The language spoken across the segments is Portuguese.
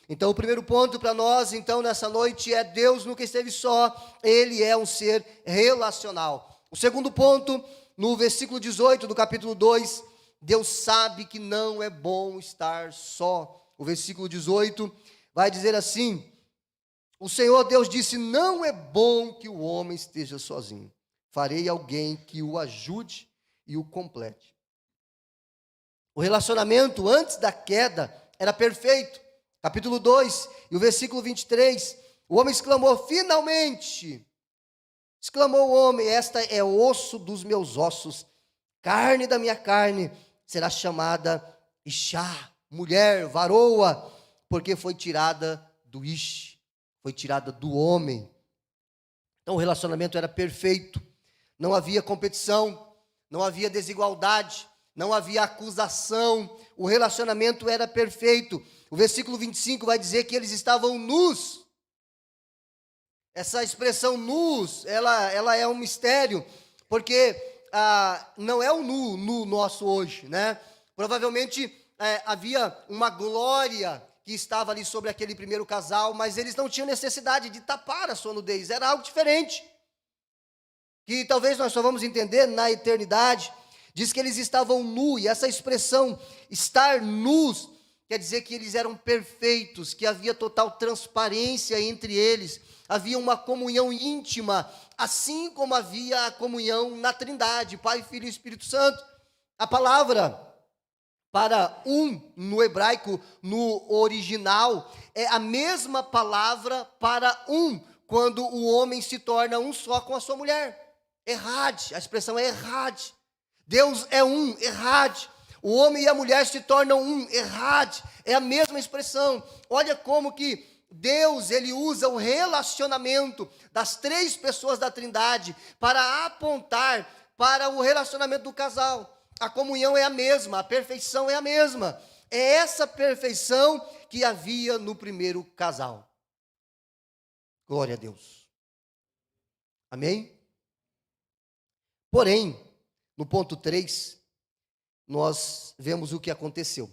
Então, o primeiro ponto para nós, então, nessa noite é: Deus nunca esteve só, Ele é um ser relacional. O segundo ponto, no versículo 18 do capítulo 2, Deus sabe que não é bom estar só. O versículo 18 vai dizer assim: o Senhor Deus disse: não é bom que o homem esteja sozinho. Farei alguém que o ajude e o complete. O relacionamento antes da queda era perfeito. Capítulo 2, e o versículo 23, o homem exclamou: finalmente! Exclamou o homem: esta é osso dos meus ossos, carne da minha carne, será chamada Ishá, mulher, varoa, porque foi tirada do Ish, foi tirada do homem. Então o relacionamento era perfeito, não havia competição, não havia desigualdade, não havia acusação, o relacionamento era perfeito. O versículo 25 vai dizer que eles estavam nus. Essa expressão nus, ela é um mistério, porque não é o nu nosso hoje, né? Provavelmente havia uma glória que estava ali sobre aquele primeiro casal, mas eles não tinham necessidade de tapar a sua nudez, era algo diferente, que talvez nós só vamos entender na eternidade. Diz que eles estavam nus, e essa expressão, estar nus, quer dizer que eles eram perfeitos, que havia total transparência entre eles, havia uma comunhão íntima, assim como havia a comunhão na Trindade, Pai, Filho e Espírito Santo. A palavra para no hebraico, no original, é a mesma palavra para quando o homem se torna um só com a sua mulher. Errad, a expressão é errad. Deus é errad. O homem e a mulher se tornam errad. É a mesma expressão. Olha como que Deus, ele usa o relacionamento das três pessoas da Trindade para apontar para o relacionamento do casal. A comunhão é a mesma, a perfeição é a mesma. É essa perfeição que havia no primeiro casal. Glória a Deus. Amém? Porém, no ponto 3, nós vemos o que aconteceu.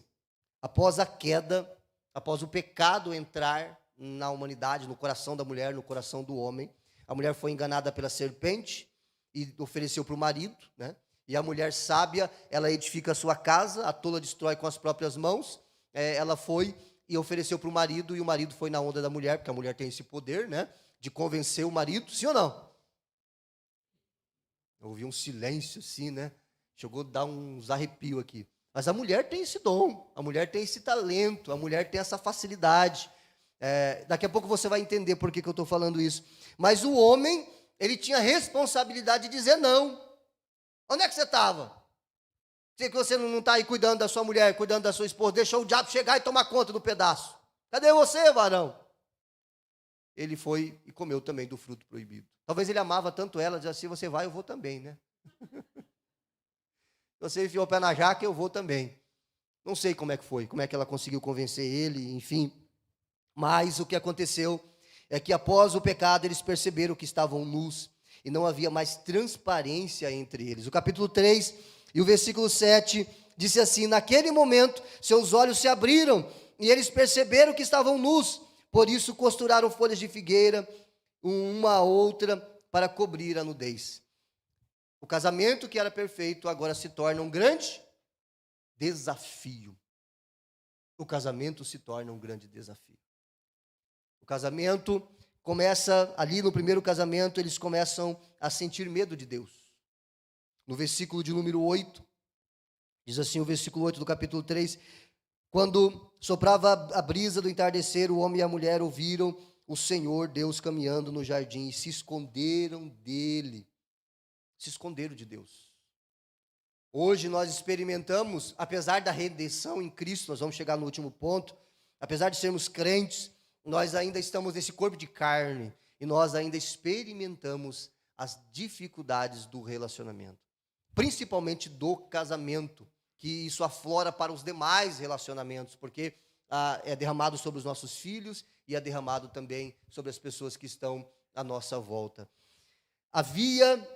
Após a queda, após o pecado entrar na humanidade, no coração da mulher, no coração do homem, a mulher foi enganada pela serpente e ofereceu para o marido, né? E a mulher sábia, ela edifica a sua casa, a tola destrói com as próprias mãos. Ela foi e ofereceu para o marido, e o marido foi na onda da mulher, porque a mulher tem esse poder, né, de convencer o marido, sim ou não? Eu ouvi um silêncio assim, né? Chegou a dar uns arrepios aqui. Mas a mulher tem esse dom, a mulher tem esse talento, a mulher tem essa facilidade. Daqui a pouco você vai entender por que eu estou falando isso. Mas o homem, ele tinha responsabilidade de dizer não. Onde é que você estava? Sei que você não está aí cuidando da sua mulher, cuidando da sua esposa, deixou o diabo chegar e tomar conta do pedaço. Cadê você, varão? Ele foi e comeu também do fruto proibido. Talvez ele amava tanto ela, dizia assim: você vai, eu vou também, né? Você enfiou o pé na jaca, eu vou também. Não sei como é que foi, como é que ela conseguiu convencer ele, enfim. Mas o que aconteceu é que após o pecado eles perceberam que estavam nus e não havia mais transparência entre eles. O capítulo 3 e o versículo 7 disse assim: naquele momento seus olhos se abriram e eles perceberam que estavam nus, por isso costuraram folhas de figueira uma a outra para cobrir a nudez. O casamento que era perfeito agora se torna um grande desafio. O casamento se torna um grande desafio. O casamento começa, ali no primeiro casamento, eles começam a sentir medo de Deus. No versículo de número 8, diz assim o versículo 8 do capítulo 3, quando soprava a brisa do entardecer, o homem e a mulher ouviram o Senhor Deus caminhando no jardim e se esconderam dele. Se esconderam de Deus. Hoje nós experimentamos, apesar da redenção em Cristo, nós vamos chegar no último ponto, apesar de sermos crentes, nós ainda estamos nesse corpo de carne e nós ainda experimentamos as dificuldades do relacionamento, principalmente do casamento, que isso aflora para os demais relacionamentos, porque é derramado sobre os nossos filhos e é derramado também sobre as pessoas que estão à nossa volta. Haviam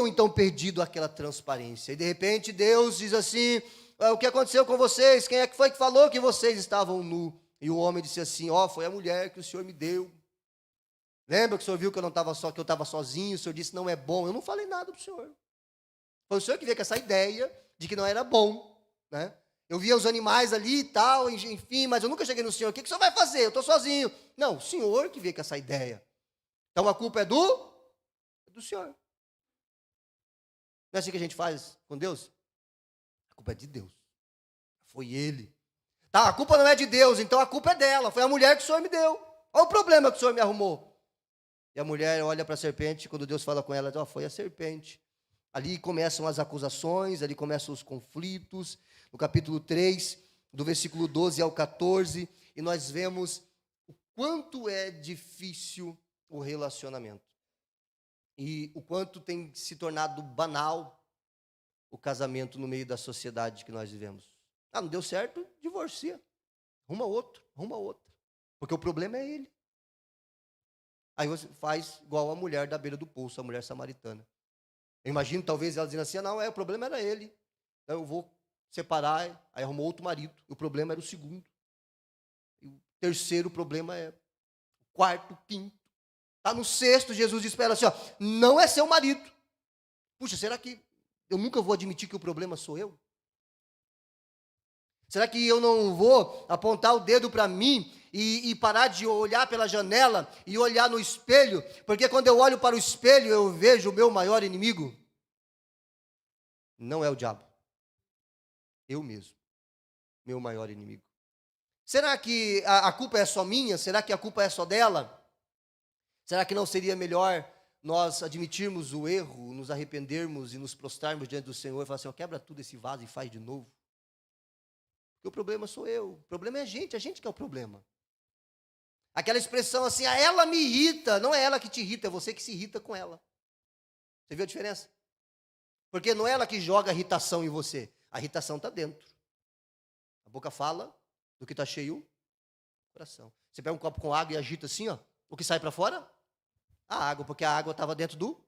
então perdido aquela transparência, e de repente Deus diz assim: o que aconteceu com vocês? Quem é que foi que falou que vocês estavam nus? E o homem disse assim, ó, foi a mulher que o Senhor me deu. Lembra que o Senhor viu que eu não estava só, que eu estava sozinho, o Senhor disse, não é bom. Eu não falei nada para o Senhor. Foi o Senhor que veio com essa ideia de que não era bom, né? Eu via os animais ali e tal, enfim, mas eu nunca cheguei no Senhor, o que o Senhor vai fazer? Eu estou sozinho. Não, o Senhor que veio com essa ideia. Então a culpa é do Senhor. Não é assim que a gente faz com Deus? A culpa é de Deus. Foi Ele. Tá, a culpa não é de Deus, então a culpa é dela. Foi a mulher que o Senhor me deu. Olha o problema que o Senhor me arrumou. E a mulher olha para a serpente, quando Deus fala com ela, diz, ó, foi a serpente. Ali começam as acusações, ali começam os conflitos. No capítulo 3, do versículo 12 ao 14, e nós vemos o quanto é difícil o relacionamento. E o quanto tem se tornado banal o casamento no meio da sociedade que nós vivemos. Ah, não deu certo, divorcia. Arruma outro. Porque o problema é ele. Aí você faz igual a mulher da beira do poço, a mulher samaritana. Eu imagino talvez ela dizendo assim, não, o problema era ele. Eu vou separar, aí arrumou outro marido. E o problema era o segundo. E o terceiro problema é o quarto, quinto. Está no sexto, Jesus diz para ela assim, ó, não é seu marido. Puxa, será que eu nunca vou admitir que o problema sou eu? Será que eu não vou apontar o dedo para mim e parar de olhar pela janela e olhar no espelho? Porque quando eu olho para o espelho, eu vejo o meu maior inimigo. Não é o diabo. Eu mesmo. Meu maior inimigo. Será que a culpa é só minha? Será que a culpa é só dela? Será que não seria melhor nós admitirmos o erro, nos arrependermos e nos prostrarmos diante do Senhor e falar assim, ó, quebra tudo esse vaso e faz de novo? Porque o problema sou eu, o problema é a gente que é o problema. Aquela expressão assim, ela me irrita, não é ela que te irrita, é você que se irrita com ela. Você viu a diferença? Porque não é ela que joga a irritação em você, a irritação está dentro. A boca fala do que está cheio o coração. Você pega um copo com água e agita assim, ó, o que sai para fora? A água, porque a água estava dentro do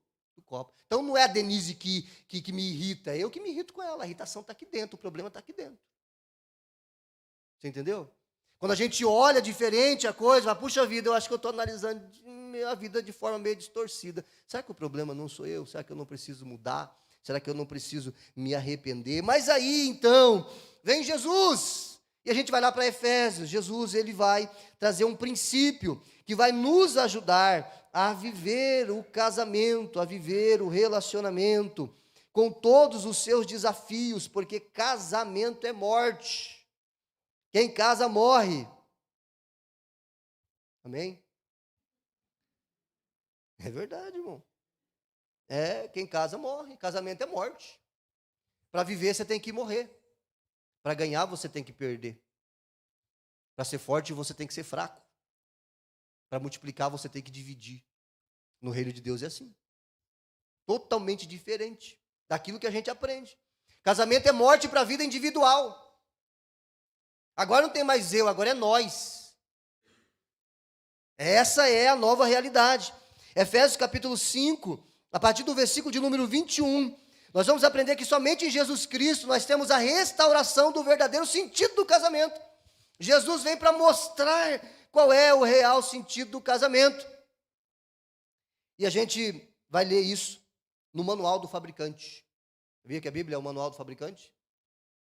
copo. Então não é a Denise que me irrita, é eu que me irrito com ela. A irritação está aqui dentro, o problema está aqui dentro. Você entendeu? Quando a gente olha diferente a coisa, fala, puxa vida, eu acho que eu estou analisando a vida de forma meio distorcida. Será que o problema não sou eu? Será que eu não preciso mudar? Será que eu não preciso me arrepender? Mas aí, então, vem Jesus. E a gente vai lá para Efésios. Jesus, ele vai trazer um princípio que vai nos ajudar a viver o casamento, a viver o relacionamento, com todos os seus desafios, porque casamento é morte. Quem casa morre. Amém? É verdade, irmão. Quem casa morre. Casamento é morte. Para viver você tem que morrer. Para ganhar você tem que perder. Para ser forte você tem que ser fraco. Para multiplicar você tem que dividir. No reino de Deus é assim. Totalmente diferente daquilo que a gente aprende. Casamento é morte para a vida individual. Agora não tem mais eu, agora é nós. Essa é a nova realidade. Efésios capítulo 5, a partir do versículo de número 21, nós vamos aprender que somente em Jesus Cristo nós temos a restauração do verdadeiro sentido do casamento. Jesus vem para mostrar qual é o real sentido do casamento. E a gente vai ler isso no manual do fabricante. Sabia que a Bíblia é o manual do fabricante?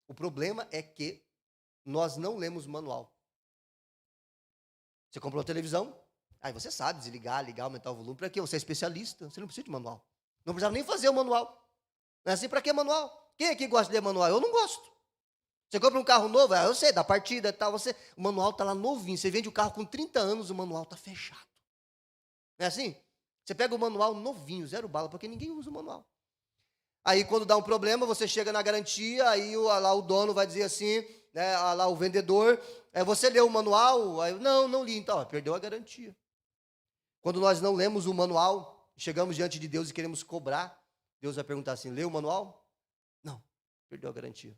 O problema é que nós não lemos o manual. Você comprou a televisão, aí você sabe desligar, ligar, aumentar o volume. Para quê? Você é especialista, você não precisa de manual. Não precisava nem fazer o manual. Não é assim, para que manual? Quem aqui gosta de ler manual? Eu não gosto. Você compra um carro novo, eu sei, da partida e tal, o manual está lá novinho. Você vende o carro com 30 anos, o manual está fechado. Não é assim? Você pega o manual novinho, 0 bala, porque ninguém usa o manual. Aí quando dá um problema, você chega na garantia, aí lá o dono vai dizer assim, né, lá o vendedor, você leu o manual? Aí, não li, então, perdeu a garantia. Quando nós não lemos o manual, chegamos diante de Deus e queremos cobrar, Deus vai perguntar assim, leu o manual? Não, perdeu a garantia.